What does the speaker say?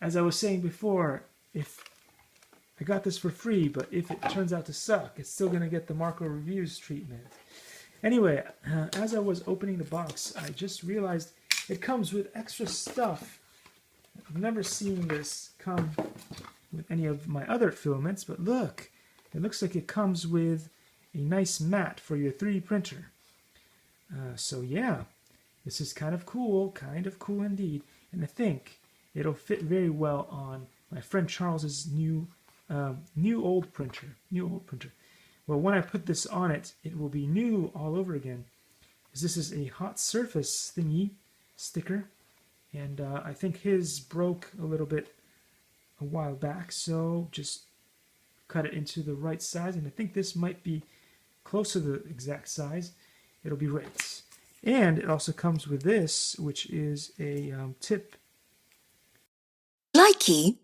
as I was saying before, if I got this for free, but if it turns out to suck, it's still going to get the Marco Reviews treatment. Anyway, as I was opening the box, I just realized it comes with extra stuff. I've never seen this come with any of my other filaments, but look, it looks like it comes with a nice mat for your 3D printer. So yeah, this is kind of cool indeed, and I think it'll fit very well on my friend Charles's new old printer. Well, when I put this on it, it will be new all over again, because this is a hot surface thingy sticker, and I think his broke a little bit a while back, so just cut it into the right size, and I think this might be close to the exact size. It'll be right. And it also comes with this, which is a tip. Likey.